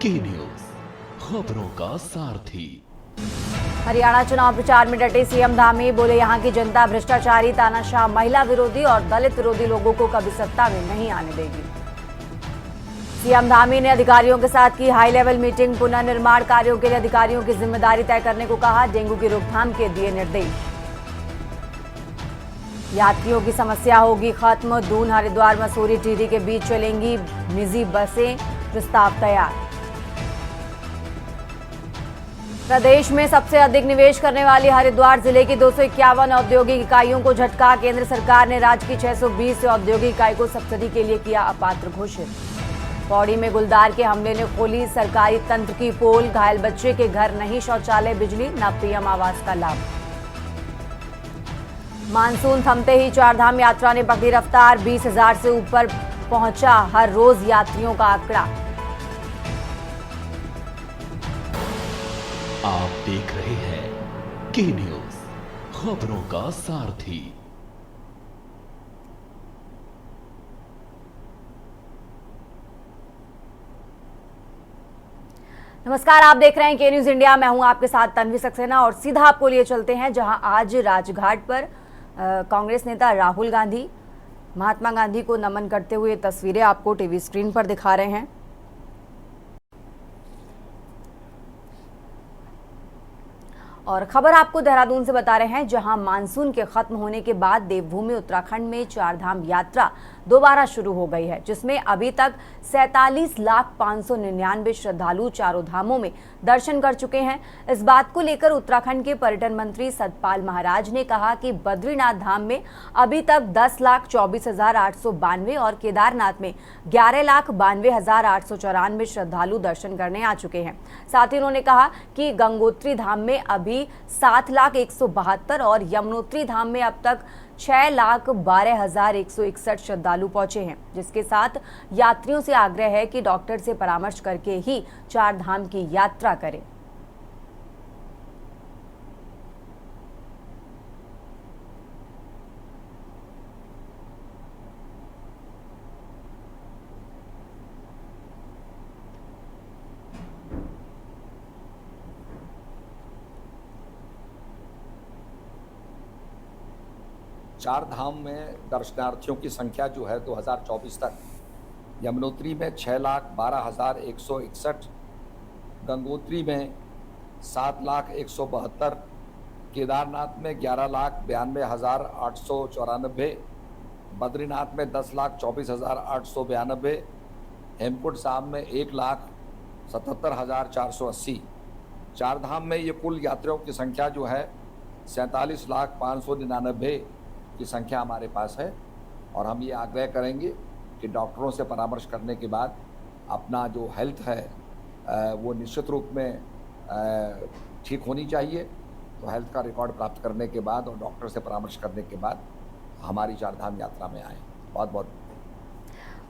की न्यूज, खबरों का सारथी। हरियाणा चुनाव प्रचार में डटे सीएम धामी, बोले यहां की जनता भ्रष्टाचारी, तानाशाह, महिला विरोधी और दलित विरोधी लोगों को कभी सत्ता में नहीं आने देगी। सीएम धामी ने अधिकारियों के साथ की हाई लेवल मीटिंग, पुनर्निर्माण कार्यों के लिए अधिकारियों की जिम्मेदारी तय करने को कहा, डेंगू की रोकथाम के दिए निर्देश। यात्रियों की समस्या होगी खत्म, दून, हरिद्वार, मसूरी, टिहरी के बीच चलेंगी निजी बसें, प्रस्ताव तैयार। प्रदेश में सबसे अधिक निवेश करने वाली हरिद्वार जिले की 251 औद्योगिक इकाइयों को झटका, केंद्र सरकार ने राज्य की 620 औद्योगिक इकाई को सब्सिडी के लिए किया अपात्र घोषित। पौड़ी में गुलदार के हमले ने खोली सरकारी तंत्र की पोल, घायल बच्चे के घर नहीं शौचालय, बिजली न पीएम आवास का लाभ। मानसून थमते ही चारधाम यात्रा ने पकड़ी रफ्तार, 20,000 से ऊपर पहुंचा हर रोज यात्रियों का आंकड़ा। आप देख रहे हैं की न्यूज, खबरों का सारथी। नमस्कार, आप देख रहे हैं के न्यूज इंडिया। मैं हूं आपके साथ तन्वी सक्सेना और सीधा आपको लिए चलते हैं जहां आज राजघाट पर कांग्रेस नेता राहुल गांधी महात्मा गांधी को नमन करते हुए तस्वीरें आपको टीवी स्क्रीन पर दिखा रहे हैं। और खबर आपको देहरादून से बता रहे हैं जहां मानसून के खत्म होने के बाद देवभूमि उत्तराखंड में चारधाम यात्रा दोबारा शुरू हो गई है, जिसमें अभी तक 47,599 श्रद्धालु चारों धामों में दर्शन कर चुके हैं। इस बात को लेकर उत्तराखंड के पर्यटन मंत्री सतपाल महाराज ने कहा कि बद्रीनाथ धाम में अभी तक 10,24,892 और केदारनाथ में 11,92,894 श्रद्धालु दर्शन करने आ चुके हैं। साथ ही उन्होंने कहा कि गंगोत्री धाम में अभी 7,172 और यमुनोत्री धाम में अब तक 6,12,161 श्रद्धालु पहुंचे हैं, जिसके साथ यात्रियों से आग्रह है कि डॉक्टर से परामर्श करके ही चार धाम की यात्रा करें। चार धाम में दर्शनार्थियों की संख्या जो है 2024 तक यमुनोत्री में 6,12,161, गंगोत्री में 7,172, केदारनाथ में 11,92,894, बद्रीनाथ में 10,24,892, हेमकुंड साहब में 1,77,480। चार धाम में ये कुल यात्रियों की संख्या जो है 47,599 की संख्या हमारे पास है। और हम ये आग्रह करेंगे कि डॉक्टरों से परामर्श करने के बाद अपना जो हेल्थ है वो निश्चित रूप में ठीक होनी चाहिए। तो हेल्थ का रिकॉर्ड प्राप्त करने के बाद और डॉक्टर से परामर्श करने के बाद हमारी चारधाम यात्रा में आए। बहुत बहुत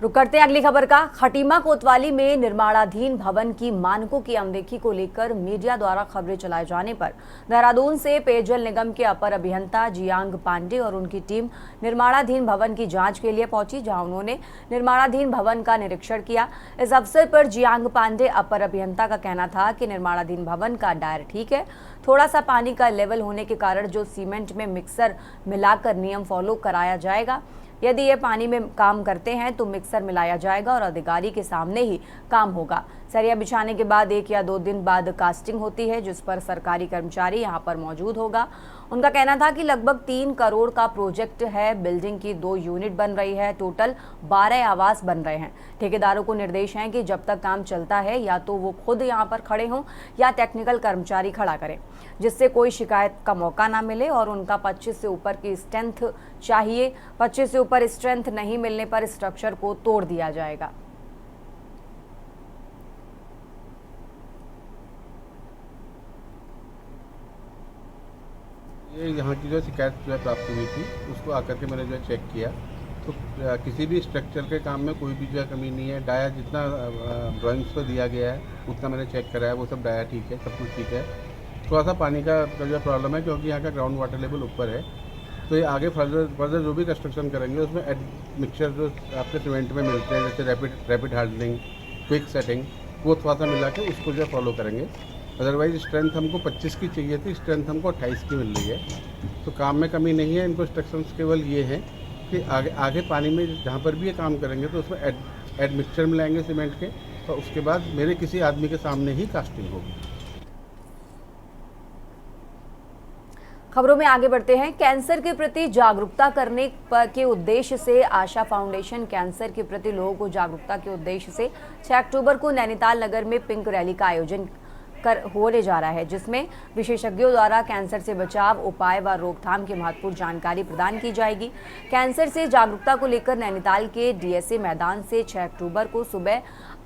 रुक करते हैं अगली खबर का। खटीमा कोतवाली में निर्माणाधीन भवन की मानकों की अनदेखी को लेकर मीडिया द्वारा खबरें चलाए जाने पर देहरादून से पेयजल निगम के अपर अभियंता जियांग पांडे और उनकी टीम निर्माणाधीन भवन की जांच के लिए पहुंची, जहां उन्होंने निर्माणाधीन भवन का निरीक्षण किया। इस अवसर पर जियांग पांडे अपर अभियंता का कहना था कि निर्माणाधीन भवन का डायर ठीक है, थोड़ा सा पानी का लेवल होने के कारण जो सीमेंट में मिक्सर मिलाकर नियम फॉलो कराया जाएगा। यदि ये पानी में काम करते हैं तो मिक्सर मिलाया जाएगा और अधिकारी के सामने ही काम होगा। सरिया बिछाने के बाद 1 या 2 दिन बाद कास्टिंग होती है, जिस पर सरकारी कर्मचारी यहां पर मौजूद होगा। उनका कहना था कि लगभग 3 करोड़ का प्रोजेक्ट है, बिल्डिंग की 2 यूनिट बन रही है, टोटल 12 आवास बन रहे हैं। ठेकेदारों को निर्देश है कि जब तक काम चलता है या तो वो खुद यहाँ पर खड़े हों या टेक्निकल कर्मचारी खड़ा करें, जिससे कोई शिकायत का मौका ना मिले। और उनका 25 से ऊपर की स्ट्रेंथ चाहिए, 25 से ऊपर स्ट्रेंथ नहीं मिलने पर स्ट्रक्चर को तोड़ दिया जाएगा। ये यहाँ की जो शिकायत जो है प्राप्त हुई थी, उसको आकर के मैंने जो है चेक किया, तो किसी भी स्ट्रक्चर के काम में कोई भी जो है कमी नहीं है। डाया जितना ड्राइंग्स पर दिया गया है उतना मैंने चेक कराया, वो सब डाया ठीक है, सब कुछ ठीक है। थोड़ा सा पानी का जो प्रॉब्लम है, क्योंकि यहाँ का ग्राउंड वाटर लेवल ऊपर है, तो ये आगे फर्दर जो भी कंस्ट्रक्शन करेंगे उसमें मिक्सचर जो आपके सीमेंट में मिलते हैं, जैसे रैपिड हार्डनिंग, क्विक सेटिंग, वो थोड़ा सा मिला के उसको जो है फॉलो करेंगे। अदरवाइज स्ट्रेंथ हमको 25 की चाहिए थी, स्ट्रेंथ हमको 28 की मिल रही है। तो काम में कमी नहीं है। इनको इंस्ट्रक्शंस केवल ये हैं कि आगे पानी में जहाँ पर भी ये काम करेंगे तो उसमें एडमिक्सचर मिलाएंगे सीमेंट के, और उसके बाद मेरे किसी आदमी के सामने ही कास्टिंग होगी। खबरों में आगे बढ़ते हैं। कैंसर के प्रति जागरूकता करने के उद्देश्य से आशा फाउंडेशन कैंसर के प्रति लोगों को जागरूकता के उद्देश्य से 6 अक्टूबर को नैनीताल नगर में पिंक रैली का आयोजन होने जा रहा है, जिसमें विशेषज्ञों द्वारा कैंसर से बचाव उपाय व रोकथाम की महत्वपूर्ण जानकारी प्रदान की जाएगी। कैंसर से जागरूकता को लेकर नैनीताल के डीएसए मैदान से 6 अक्टूबर को सुबह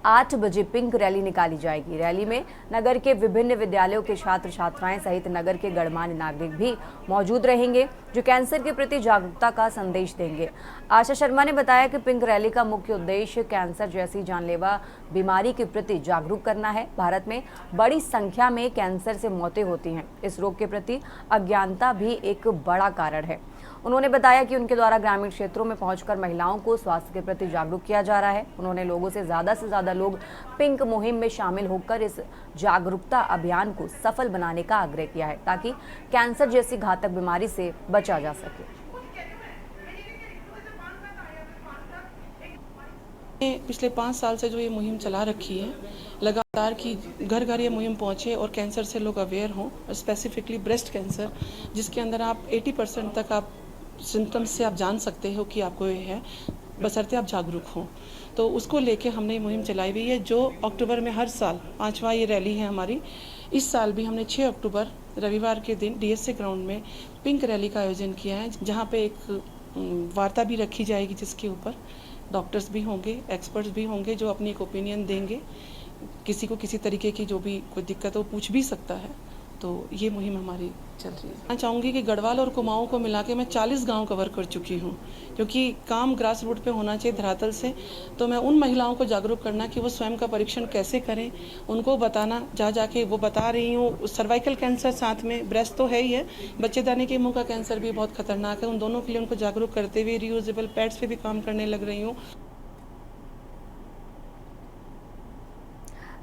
8 बजे पिंक रैली निकाली जाएगी। रैली में नगर के विभिन्न विद्यालयों के छात्र छात्राएं सहित नगर के गणमान्य नागरिक भी मौजूद रहेंगे, जो कैंसर के प्रति जागरूकता का संदेश देंगे। आशा शर्मा ने बताया कि पिंक रैली का मुख्य उद्देश्य कैंसर जैसी जानलेवा बीमारी के प्रति जागरूक करना है। भारत में बड़ी संख्या में कैंसर से मौतें होती हैं। इस रोग के प्रति अज्ञानता भी एक बड़ा कारण है। उन्होंने बताया कि उनके द्वारा ग्रामीण क्षेत्रों में पहुंचकर महिलाओं को स्वास्थ्य के प्रति जागरूक किया जा रहा है। उन्होंने लोगों से ज्यादा लोग पिंक मुहिम में शामिल होकर इस जागरूकता अभियान को सफल बनाने का आग्रह किया है, ताकि कैंसर जैसी घातक बीमारी से बचा जा सके। पिछले 5 साल से जो ये मुहिम चला रखी है, लगातार कि घर घर ये मुहिम पहुंचे और कैंसर से लोग अवेयर हों, स्पेसिफिकली ब्रेस्ट कैंसर, जिसके अंदर आप 80% तक आप सिम्टम्स से आप जान सकते हो कि आपको ये है, बशर्ते आप जागरूक हों। तो उसको लेके हमने ये मुहिम चलाई हुई है, जो अक्टूबर में हर साल 5वां ये रैली है हमारी। इस साल भी हमने 6 अक्टूबर रविवार के दिन डीएसए ग्राउंड में पिंक रैली का आयोजन किया है, जहाँ पे एक वार्ता भी रखी जाएगी, जिसके ऊपर डॉक्टर्स भी होंगे, एक्सपर्ट्स भी होंगे, जो अपनी एक ओपिनियन देंगे। किसी को किसी तरीके की जो भी कोई दिक्कत हो पूछ भी सकता है। तो ये मुहिम हमारी चल रही है। मैं चाहूँगी कि गढ़वाल और कुमाऊँ को मिला के मैं 40 गांव कवर कर चुकी हूँ, क्योंकि काम ग्रास रूट पे होना चाहिए, धरातल से। तो मैं उन महिलाओं को जागरूक करना कि वो स्वयं का परीक्षण कैसे करें, उनको बताना, जा जाके वो बता रही हूँ। सर्वाइकल कैंसर साथ में, ब्रेस्ट तो है ही है, बच्चेदानी के मुंह का कैंसर भी बहुत खतरनाक है। उन दोनों के लिए उनको जागरूक करते हुए रीयूजेबल पैड्स पे भी काम करने लग रही हूँ।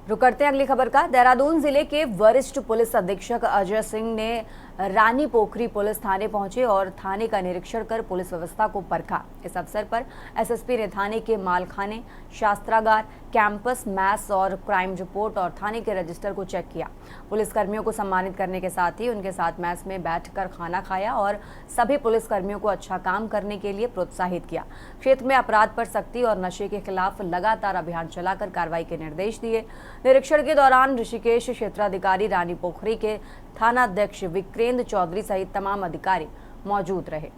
रुक करते हैं अगली खबर का। देहरादून जिले के वरिष्ठ पुलिस अधीक्षक अजय सिंह ने रानी पोखरी पुलिस थाने पहुंचे और थाने का निरीक्षण कर पुलिस व्यवस्था को परखा। इस अवसर पर एसएसपी ने थाने के मालखाने, शास्त्रागार, कैंपस, मैथ्स और क्राइम रिपोर्ट और थाने के रजिस्टर को चेक किया। पुलिस कर्मियों को सम्मानित करने के साथ ही उनके साथ मैस में बैठकर खाना खाया और सभी पुलिस कर्मियों को अच्छा काम करने के लिए प्रोत्साहित किया। क्षेत्र में अपराध पर सख्ती और नशे के खिलाफ लगातार अभियान चलाकर कार्रवाई के निर्देश दिए। निरीक्षण के दौरान ऋषिकेश क्षेत्राधिकारी रानी पोखरी के थानाध्यक्ष विक्रेंद्र चौधरी सहित तमाम अधिकारी मौजूद रहे।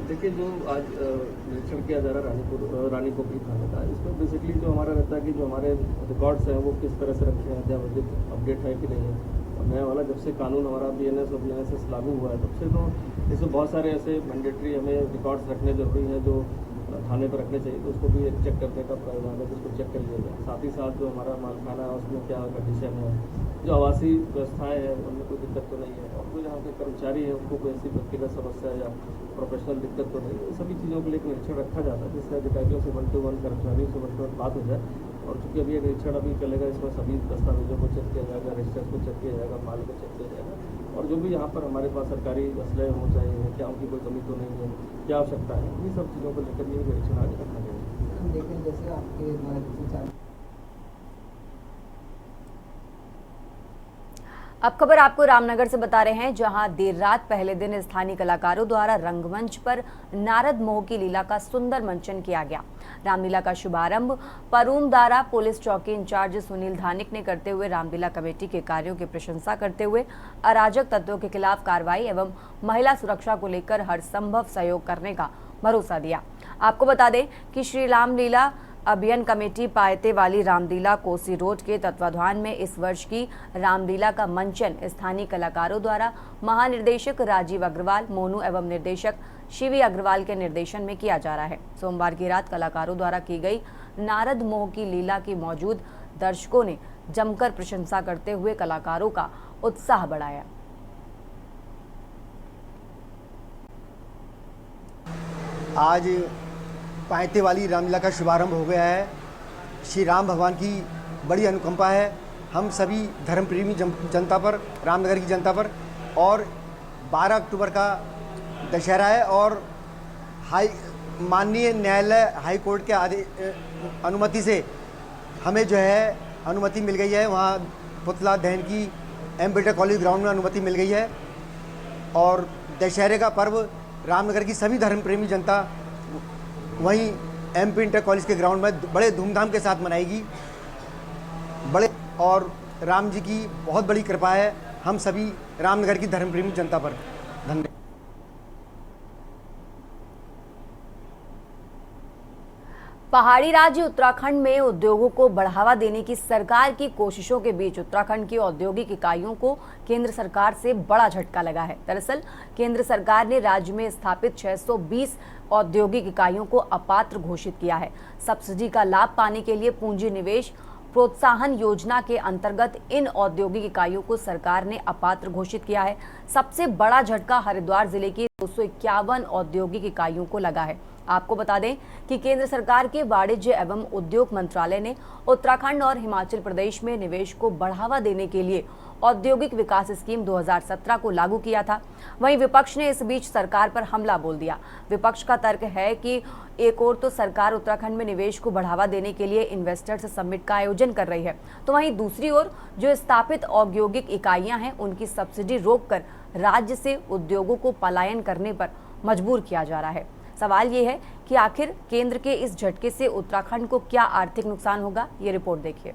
देखिए, जो आज निरीक्षण किया जा रहा है रानी पोखरी थाने का, इसमें बेसिकली जो हमारा रहता है कि जो हमारे रिकॉर्ड्स हैं वो किस तरह से रखे हैं, अद्यावधिक अपडेट है कि नहीं है। और नया वाला जब से कानून हमारा BNS और BNSS लागू हुआ है, तब से तो इसमें बहुत सारे ऐसे मैंडेटरी हमें रिकॉर्ड्स रखने जरूरी है जो थाने पर रखने चाहिए, तो उसको भी एक चेक करने का प्रावधान है, उसको चेक कर लिया जाए। साथ ही साथ जो हमारा मालखाना है उसमें क्या कंडीशन है, जो आवासीय व्यवस्थाएँ हैं उनमें कोई दिक्कत तो नहीं है, और जो यहाँ के कर्मचारी हैं उनको कोई ऐसी व्यक्तिगत समस्या या प्रोफेशनल दिक्कत तो नहीं है। सभी चीज़ों के लिए निरीक्षण रखा जाता है, जिससे अधिकारियों से 1-to-1, कर्मचारियों से 1-to-1 बात हो जाए। और चूँकि अभी एक निरीक्षण अभी चलेगा, इसमें सभी दस्तावेजों को चेक किया जाएगा, रजिस्टर्स को चेक किया जाएगा, माल को चेक किया जाएगा, और जो भी यहाँ पर हमारे पास सरकारी असले हो चाहिए, क्या उनकी कोई कमी तो नहीं है, क्या आवश्यकता है, ये सब चीज़ों को लेकर ये निरीक्षण आगे रखा जाएगा। लेकिन जैसे आपके अब खबर आपको रामनगर से बता रहे हैं, जहां देर रात पहले दिन स्थानीय कलाकारों द्वारा रंगमंच पर नारद मोह की लीला का सुंदर मंचन किया गया। रामलीला का शुभारंभ परूमदारा पुलिस चौकी इंचार्ज सुनील धानिक ने करते हुए रामलीला कमेटी के कार्यों की प्रशंसा करते हुए अराजक तत्वों के खिलाफ कार्रवाई एवं महिला सुरक्षा को लेकर हर संभव सहयोग करने का भरोसा दिया। आपको बता दें कि श्री रामलीला अभियान कमेटी पायते वाली रामलीला कोसी रोड के तत्वाधान में इस वर्ष की रामलीला का मंचन स्थानीय कलाकारों द्वारा महानिर्देशक राजीव अग्रवाल, मोनू एवं निर्देशक शिवी अग्रवाल के निर्देशन में किया जा रहा है। सोमवार की रात कलाकारों द्वारा की गई नारद मोह की लीला की मौजूद दर्शकों ने जमकर प्रशंसा करते हुए कलाकारों का उत्साह बढ़ाया। आज पायते वाली रामलीला का शुभारंभ हो गया है। श्री राम भगवान की बड़ी अनुकंपा है हम सभी धर्मप्रेमी जनता पर, रामनगर की जनता पर। और 12 अक्टूबर का दशहरा है और माननीय न्यायालय हाई कोर्ट के अनुमति से हमें जो है अनुमति मिल गई है। वहाँ पुतला दहन की एम.बी.टेक कॉलेज ग्राउंड में अनुमति मिल गई है और दशहरे का पर्व रामनगर की सभी धर्मप्रेमी जनता वहीं एम.पी. इंटर कॉलेज के ग्राउंड में बड़े धूमधाम के साथ मनाएगी। बड़े और राम जी की बहुत बड़ी कृपा है हम सभी रामनगर की धर्मप्रेमी जनता पर। धन्यवाद। पहाड़ी राज्य उत्तराखंड में उद्योगों को बढ़ावा देने की सरकार की कोशिशों के बीच उत्तराखंड की औद्योगिक इकाइयों को केंद्र सरकार से बड़ा झटका लगा है। दरअसल केंद्र सरकार ने राज्य में स्थापित 620 औद्योगिक इकाइयों को अपात्र घोषित किया है। सब्सिडी का लाभ पाने के लिए पूंजी निवेश प्रोत्साहन योजना के अंतर्गत इन औद्योगिक इकाइयों को सरकार ने अपात्र घोषित किया है। सबसे बड़ा झटका हरिद्वार जिले की 251 औद्योगिक इकाइयों को लगा है। आपको बता दें कि केंद्र सरकार के वाणिज्य एवं उद्योग मंत्रालय ने उत्तराखंड और हिमाचल प्रदेश में निवेश को बढ़ावा देने के लिए औद्योगिक विकास स्कीम 2017 को लागू किया था। वहीं विपक्ष ने इस बीच सरकार पर हमला बोल दिया। विपक्ष का तर्क है कि एक ओर तो सरकार उत्तराखंड में निवेश को बढ़ावा देने के लिए इन्वेस्टर्स समिट का आयोजन कर रही है, तो वहीं दूसरी ओर जो स्थापित औद्योगिक इकाइयां हैं उनकी सब्सिडी रोककर राज्य से उद्योगों को पलायन करने पर मजबूर किया जा रहा है। सवाल ये है कि आखिर केंद्र के इस झटके से उत्तराखंड को क्या आर्थिक नुकसान होगा, ये रिपोर्ट देखिए।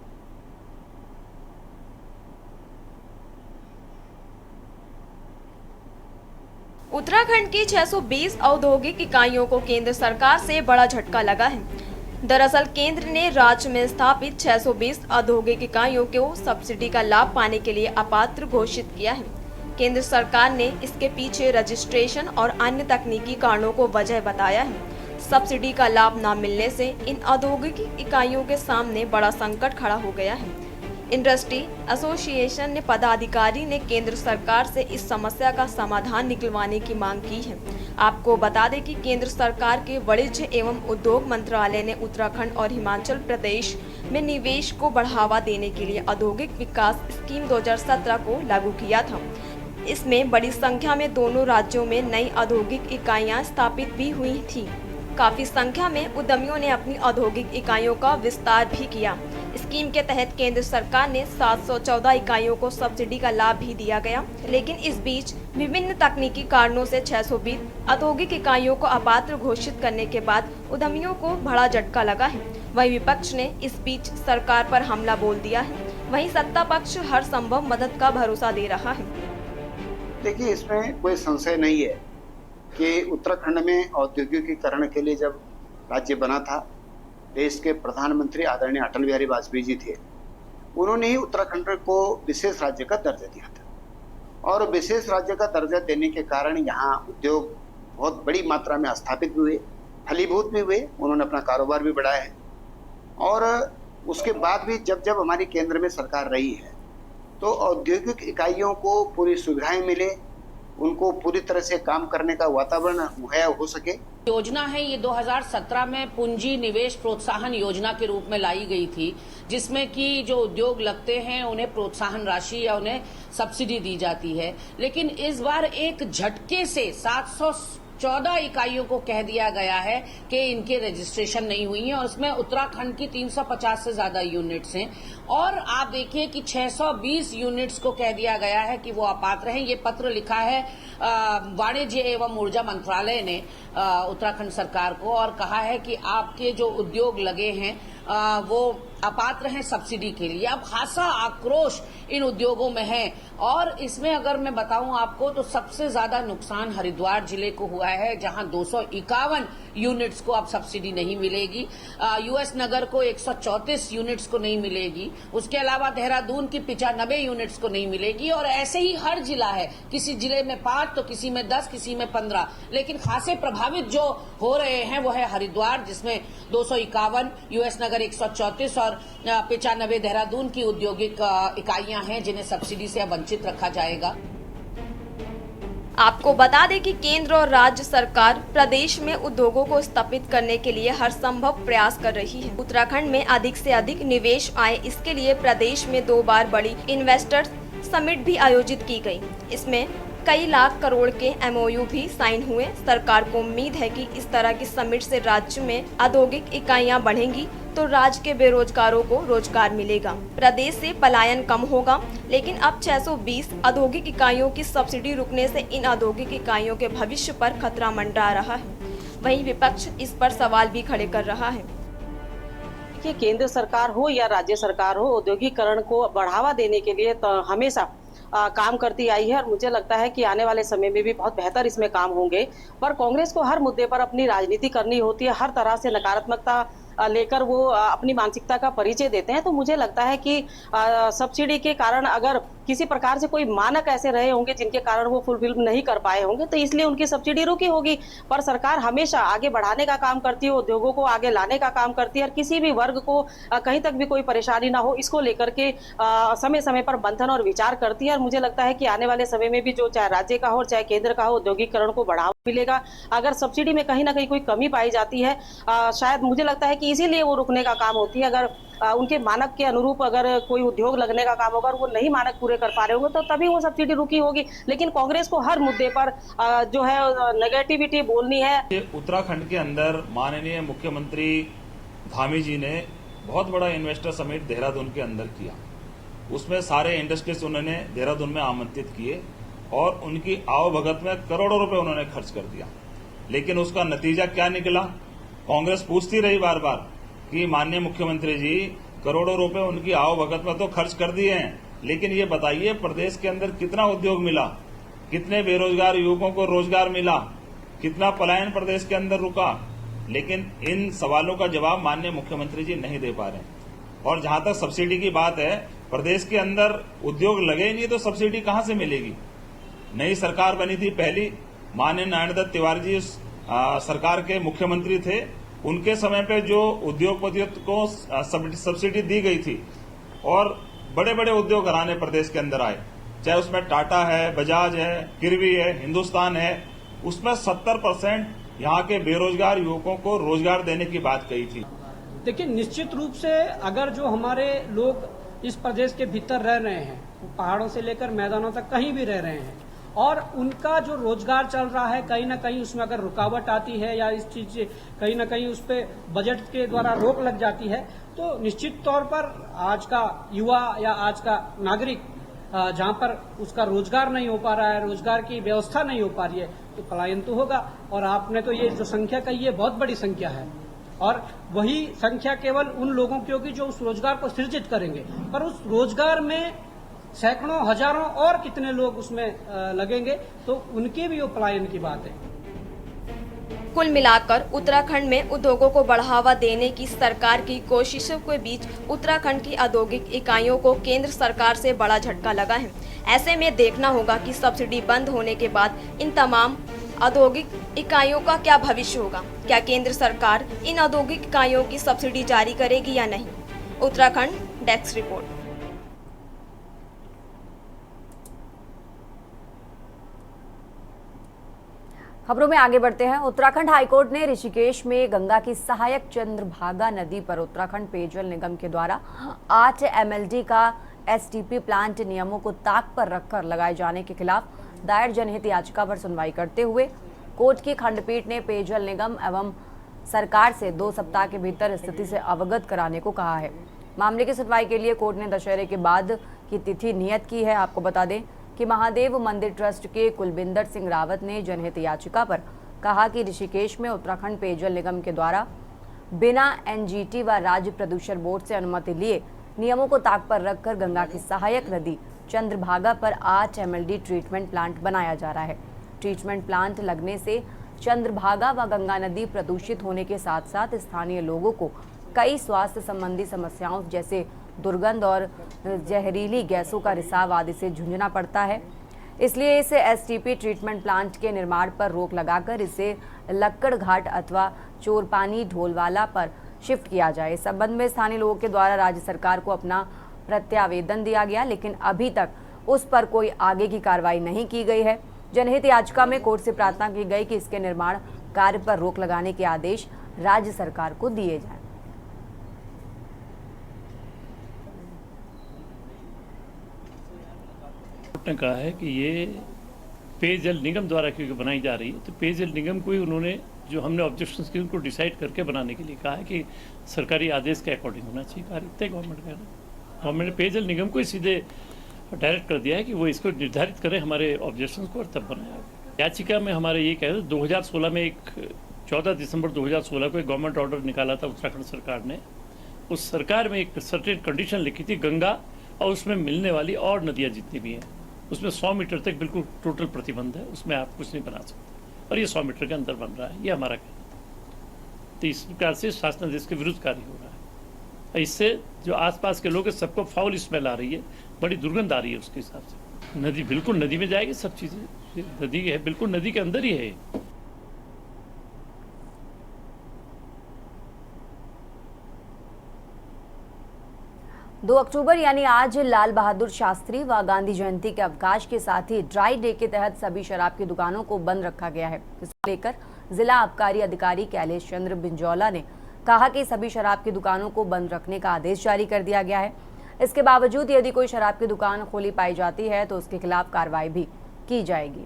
उत्तराखंड की 620 औद्योगिक इकाइयों को केंद्र सरकार से बड़ा झटका लगा है। दरअसल केंद्र ने राज्य में स्थापित 620 औद्योगिक इकाइयों को सब्सिडी का लाभ पाने के लिए अपात्र घोषित किया है। केंद्र सरकार ने इसके पीछे रजिस्ट्रेशन और अन्य तकनीकी कारणों को वजह बताया है। सब्सिडी का लाभ न मिलने से इन औद्योगिक इकाइयों के सामने बड़ा संकट खड़ा हो गया है। इंडस्ट्री एसोसिएशन ने पदाधिकारी ने केंद्र सरकार से इस समस्या का समाधान निकलवाने की मांग की है। आपको बता दें कि केंद्र सरकार के वाणिज्य एवं उद्योग मंत्रालय ने उत्तराखंड और हिमाचल प्रदेश में निवेश को बढ़ावा देने के लिए औद्योगिक विकास स्कीम 2017 को लागू किया था। इसमें बड़ी संख्या में दोनों राज्यों में नई औद्योगिक इकाइयां स्थापित भी हुई थी। काफी संख्या में उद्यमियों ने अपनी औद्योगिक इकाइयों का विस्तार भी किया। स्कीम के तहत केंद्र सरकार ने 714 इकाइयों को सब्सिडी का लाभ भी दिया गया, लेकिन इस बीच विभिन्न तकनीकी कारणों से 620 औद्योगिक इकाइयों को अपात्र घोषित करने के बाद उद्यमियों को बड़ा झटका लगा है। वहीं विपक्ष ने इस बीच सरकार पर हमला बोल दिया है। वहीं सत्ता पक्ष हर संभव मदद का भरोसा दे रहा है। देखिए, इसमें कोई संशय नहीं है कि उत्तराखंड में औद्योगिकीकरण के लिए जब राज्य बना था, देश के प्रधानमंत्री आदरणीय अटल बिहारी वाजपेयी जी थे। उन्होंने ही उत्तराखंड को विशेष राज्य का दर्जा दिया था और विशेष राज्य का दर्जा देने के कारण यहाँ उद्योग बहुत बड़ी मात्रा में स्थापित भी हुए, फलीभूत भी हुए। उन्होंने अपना कारोबार भी बढ़ाया है और उसके बाद भी जब जब हमारी केंद्र में सरकार रही है तो औद्योगिक इकाइयों को पूरी सुविधाएं मिले, उनको पूरी तरह से काम करने का वातावरण मुहैया हो सके। योजना है ये 2017 में पूंजी निवेश प्रोत्साहन योजना के रूप में लाई गई थी, जिसमें कि जो उद्योग लगते हैं उन्हें प्रोत्साहन राशि या उन्हें सब्सिडी दी जाती है। लेकिन इस बार एक झटके से 714 इकाइयों को कह दिया गया है कि इनके रजिस्ट्रेशन नहीं हुई है और उसमें उत्तराखंड की 350 से ज्यादा यूनिट्स हैं। और आप देखिए कि 620 यूनिट्स को कह दिया गया है कि वो अपात्र हैं। ये पत्र लिखा है वाणिज्य एवं ऊर्जा मंत्रालय ने उत्तराखंड सरकार को और कहा है कि आपके जो उद्योग लगे हैं वो अपात्र हैं सब्सिडी के लिए। अब खासा आक्रोश इन उद्योगों में है और इसमें अगर मैं बताऊं आपको तो सबसे ज्यादा नुकसान हरिद्वार जिले को हुआ है, जहां 251 यूनिट्स को अब सब्सिडी नहीं मिलेगी। यूएस नगर को 134 यूनिट्स को नहीं मिलेगी। उसके अलावा देहरादून की 95 यूनिट्स को नहीं मिलेगी और ऐसे ही हर जिला है, किसी जिले में 5 तो किसी में 10, किसी में 15। लेकिन खासे प्रभावित जो हो रहे हैं वो है हरिद्वार, जिसमें 251, यूएस नगर 134 और 95 देहरादून की औद्योगिक इकाइयां हैं जिन्हें सब्सिडी से वंचित रखा जाएगा। आपको बता दें कि केंद्र और राज्य सरकार प्रदेश में उद्योगों को स्थापित करने के लिए हर संभव प्रयास कर रही है। उत्तराखंड में अधिक से अधिक निवेश आए, इसके लिए प्रदेश में 2 बार बड़ी इन्वेस्टर्स समिट भी आयोजित की गई। इसमें कई लाख करोड़ के एमओयू भी साइन हुए। सरकार को उम्मीद है कि इस तरह की समिट से राज्य में औद्योगिक इकाइयां बढ़ेंगी तो राज्य के बेरोजगारों को रोजगार मिलेगा, प्रदेश से पलायन कम होगा। लेकिन अब 620 औद्योगिक इकाइयों की सब्सिडी रुकने से इन औद्योगिक इकाइयों के भविष्य पर खतरा मंडरा रहा है। वहीं विपक्ष इस पर सवाल भी खड़े कर रहा है कि केंद्र सरकार हो या राज्य सरकार हो, औद्योगिकरण को बढ़ावा देने के लिए तो हमेशा काम करती आई है और मुझे लगता है कि आने वाले समय में भी बहुत बेहतर इसमें काम होंगे। पर कांग्रेस को हर मुद्दे पर अपनी राजनीति करनी होती है, हर तरह से नकारात्मकता लेकर वो अपनी मानसिकता का परिचय देते हैं। तो मुझे लगता है कि सब्सिडी के कारण अगर किसी प्रकार से कोई मानक ऐसे रहे होंगे जिनके कारण वो फुलफिल नहीं कर पाए होंगे तो इसलिए उनकी सब्सिडी रुकी होगी। पर सरकार हमेशा आगे बढ़ाने का काम करती है, उद्योगों को आगे लाने का काम करती है और किसी भी वर्ग को कहीं तक भी कोई परेशानी ना हो इसको लेकर के समय समय पर मंथन और विचार करती है। और मुझे लगता है कि आने वाले समय में भी जो चाहे राज्य का हो चाहे केंद्र का हो, औद्योगिकरण को बढ़ावा मिलेगा। अगर सब्सिडी में कहीं ना कहीं कोई कमी पाई जाती है, शायद मुझे लगता है कि इसीलिए वो रुकने का काम होती है। अगर उनके मानक के अनुरूप अगर कोई उद्योग लगने का काम होगा और वो नहीं मानक पूरे कर पा रहे होंगे तो तभी वो सब्सिडी रुकी होगी। लेकिन कांग्रेस को हर मुद्दे पर जो है नेगेटिविटी बोलनी है। उत्तराखंड के अंदर माननीय मुख्यमंत्री धामी जी ने बहुत बड़ा इन्वेस्टर समिट देहरादून के अंदर किया। उसमें सारे इंडस्ट्रीज उन्होंने देहरादून में आमंत्रित किए और उनकी आवभगत में करोड़ों रुपए उन्होंने खर्च कर दिया। लेकिन उसका नतीजा क्या निकला? कांग्रेस पूछती रही बार बार कि माननीय मुख्यमंत्री जी करोड़ों रुपए उनकी आवभगत में तो खर्च कर दिए हैं, लेकिन ये बताइए प्रदेश के अंदर कितना उद्योग मिला, कितने बेरोजगार युवकों को रोजगार मिला, कितना पलायन प्रदेश के अंदर रुका? लेकिन इन सवालों का जवाब माननीय मुख्यमंत्री जी नहीं दे पा रहे। और जहां तक सब्सिडी की बात है, प्रदेश के अंदर उद्योग लगे नहीं तो सब्सिडी कहां से मिलेगी? नई सरकार बनी थी पहली, माननीय नारायण दत्त तिवारी जी सरकार के मुख्यमंत्री थे, उनके समय पे जो उद्योगपतियों को सब्सिडी दी गई थी और बड़े बड़े उद्योग घराने प्रदेश के अंदर आए, चाहे उसमें टाटा है, बजाज है, किरवी है, हिंदुस्तान है, उसमें 70% यहाँ के बेरोजगार युवकों को रोजगार देने की बात कही थी। देखिए, निश्चित रूप से अगर जो हमारे लोग इस प्रदेश के भीतर रह रहे हैं, पहाड़ों से लेकर मैदानों तक कहीं भी रह रहे हैं और उनका जो रोजगार चल रहा है कहीं ना कहीं उसमें अगर रुकावट आती है या इस चीज से कहीं ना कहीं उस पर बजट के द्वारा रोक लग जाती है तो निश्चित तौर पर आज का युवा या आज का नागरिक जहां पर उसका रोजगार नहीं हो पा रहा है, रोजगार की व्यवस्था नहीं हो पा रही है तो पलायन तो होगा। और आपने तो ये जो संख्या कही है बहुत बड़ी संख्या है और वही संख्या केवल उन लोगों की होगी जो उस रोजगार को सृजित करेंगे, पर उस रोजगार में सैकड़ों हजारों और कितने लोग उसमें लगेंगे तो उनके भी वो पलायन की बात है। कुल मिलाकर उत्तराखंड में उद्योगों को बढ़ावा देने की सरकार की कोशिशों के बीच उत्तराखंड की औद्योगिक इकाइयों को केंद्र सरकार से बड़ा झटका लगा है। ऐसे में देखना होगा कि सब्सिडी बंद होने के बाद इन तमाम औद्योगिक इकाइयों का क्या भविष्य होगा। क्या केंद्र सरकार इन औद्योगिक इकाइयों की सब्सिडी जारी करेगी या नहीं? Uttarakhand desk report. खबरों में आगे बढ़ते हैं। उत्तराखंड हाईकोर्ट ने ऋषिकेश में गंगा की सहायक चंद्रभागा नदी पर उत्तराखंड पेयजल निगम के द्वारा 8 MLD का STP प्लांट नियमों को ताक पर रखकर लगाए जाने के खिलाफ दायर जनहित याचिका पर सुनवाई करते हुए कोर्ट की खंडपीठ ने पेयजल निगम एवं सरकार से 2 सप्ताह के भीतर स्थिति से अवगत कराने को कहा है। मामले की सुनवाई के लिए कोर्ट ने दशहरे के बाद की तिथि नियत की है। आपको बता दें कि महादेव मंदिर ट्रस्ट के कुलबिंदर सिंह रावत ने जनहित याचिका पर कहा कि ऋषिकेश में उत्तराखंड पेयजल निगम के द्वारा बिना एनजीटी व राज्य प्रदूषण बोर्ड से अनुमति लिए नियमों को ताक पर रखकर गंगा की सहायक नदी चंद्रभागा पर 8 MLD ट्रीटमेंट प्लांट बनाया जा रहा है। ट्रीटमेंट प्लांट लगने से चंद्रभागा व गंगा नदी प्रदूषित होने के साथ साथ स्थानीय लोगों को कई स्वास्थ्य संबंधी समस्याओं जैसे दुर्गंध और जहरीली गैसों का रिसाव आदि से जूझना पड़ता है। इसलिए इस STP ट्रीटमेंट प्लांट के निर्माण पर रोक लगाकर इसे लक्कड़ घाट अथवा चोरपानी ढोलवाला पर शिफ्ट किया जाए। इस संबंध में स्थानीय लोगों के द्वारा राज्य सरकार को अपना प्रत्यावेदन दिया गया, लेकिन अभी तक उस पर कोई आगे की कार्रवाई नहीं की गई है। जनहित याचिका में कोर्ट से प्रार्थना की गई कि इसके निर्माण कार्य पर रोक लगाने के आदेश राज्य सरकार को दिए जाएं। ने कहा है कि ये पेयजल निगम द्वारा क्योंकि बनाई जा रही है, तो पेयजल निगम को ही उन्होंने जो हमने ऑब्जेक्शंस किए उनको डिसाइड करके बनाने के लिए कहा है कि सरकारी आदेश के अकॉर्डिंग होना चाहिए कार्य। इतने गवर्नमेंट कह रहे हैं, गवर्नमेंट ने पेयजल निगम को ही सीधे डायरेक्ट कर दिया है कि वो इसको निर्धारित करें हमारे ऑब्जेक्शंस को और तब बनाया। याचिका में हमारे ये कह रहे 2016 में 14 दिसंबर 2016 को एक गवर्नमेंट ऑर्डर निकाला था उत्तराखंड सरकार ने। उस सरकार में एक सर्टेन कंडीशन लिखी थी गंगा और उसमें मिलने वाली और नदियाँ जितनी भी हैं उसमें 100 मीटर तक बिल्कुल टोटल प्रतिबंध है, उसमें आप कुछ नहीं बना सकते और ये 100 मीटर के अंदर बन रहा है, ये हमारा कहना था। तो इस प्रकार से शासनादेश के विरुद्ध कार्य हो रहा है। इससे जो आसपास के लोग हैं सबको फाउल स्मेल आ रही है, बड़ी दुर्गंध आ रही है उसके हिसाब से। नदी बिल्कुल नदी में जाएगी, सब चीज़ें नदी है, बिल्कुल नदी के अंदर ही है। 2 अक्टूबर यानी आज लाल बहादुर शास्त्री व गांधी जयंती के अवकाश के साथ ही ड्राई डे के तहत सभी शराब की दुकानों को बंद रखा गया है। इसको लेकर जिला आबकारी अधिकारी कैलेश चंद्र बिंजौला ने कहा कि सभी शराब की दुकानों को बंद रखने का आदेश जारी कर दिया गया है। इसके बावजूद यदि कोई शराब की दुकान खोली पाई जाती है तो उसके खिलाफ कार्रवाई भी की जाएगी।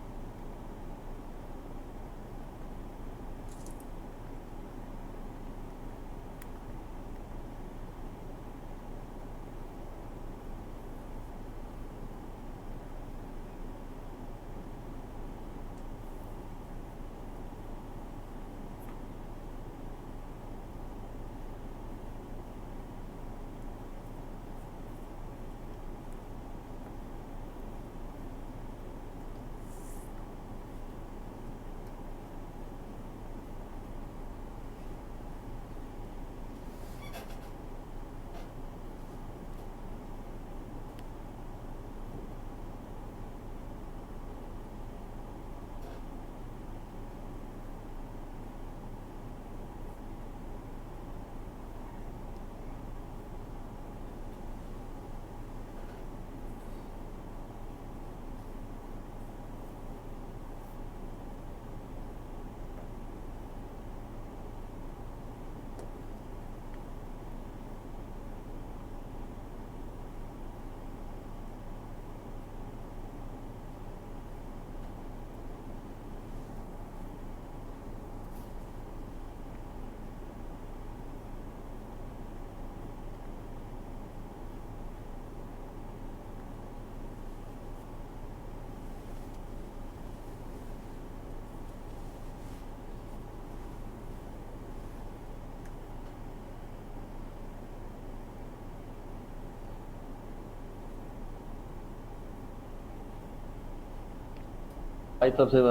तरफ से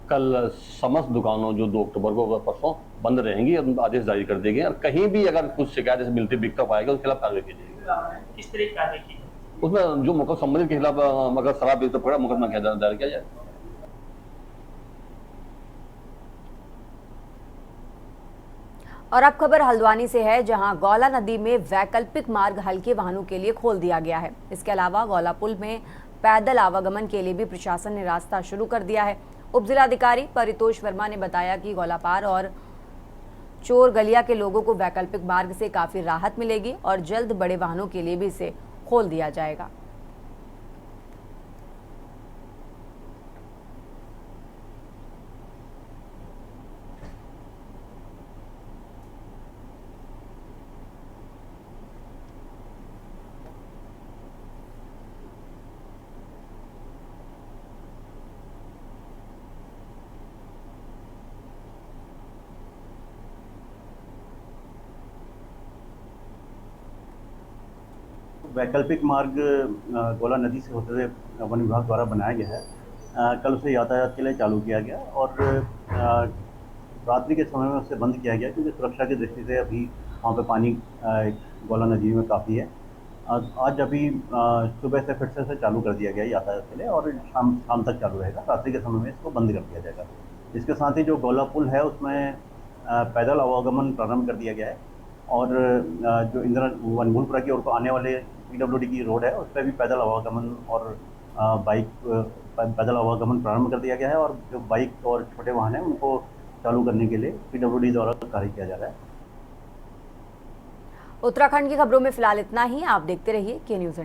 कल समस्त दुकानों जो 2 अक्टूबर को परसों बंद रहेंगी, आदेश जारी कर दिए गए। और कहीं भी अगर कुछ शिकायत मिलती बिकता पाएगा उसके खिलाफ कार्रवाई की जाएगी। किस तरह की कार्रवाई की? उसमें जो मुकदमा संबंधित के खिलाफ अगर शराब बेचता पड़ा मुकदमा दायर किया जाए। और अब खबर हल्द्वानी से है, जहां गौला नदी में वैकल्पिक मार्ग हल्के वाहनों के लिए खोल दिया गया है। इसके अलावा गौला पुल में पैदल आवागमन के लिए भी प्रशासन ने रास्ता शुरू कर दिया है। उप जिलाधिकारी परितोष वर्मा ने बताया कि गौलापार और चोर गलिया के लोगों को वैकल्पिक मार्ग से काफी राहत मिलेगी और जल्द बड़े वाहनों के लिए भी इसे खोल दिया जाएगा। वैकल्पिक मार्ग गोला नदी से होते हुए वन विभाग द्वारा बनाया गया है। कल उसे यातायात के लिए चालू किया गया और रात्रि के समय में उसे बंद किया गया क्योंकि सुरक्षा की दृष्टि से अभी वहाँ पे पानी गोला नदी में काफ़ी है। आज अभी सुबह से फिर से इसे चालू कर दिया गया यातायात के लिए और शाम तक चालू रहेगा। रात्रि के समय में इसको बंद कर दिया जाएगा। इसके साथ ही जो गोला पुल है उसमें पैदल आवागमन प्रारंभ कर दिया गया है और जो इंदिरा वनभूलपुरा की ओर को आने वाले PWD की रोड है उस पर भी पैदल आवागमन और पैदल आवागमन प्रारंभ कर दिया गया है और जो बाइक और छोटे वाहन हैं उनको चालू करने के लिए PWD द्वारा कार्य किया जा रहा है। उत्तराखंड की खबरों में फिलहाल इतना ही। आप देखते रहिए के न्यूज़।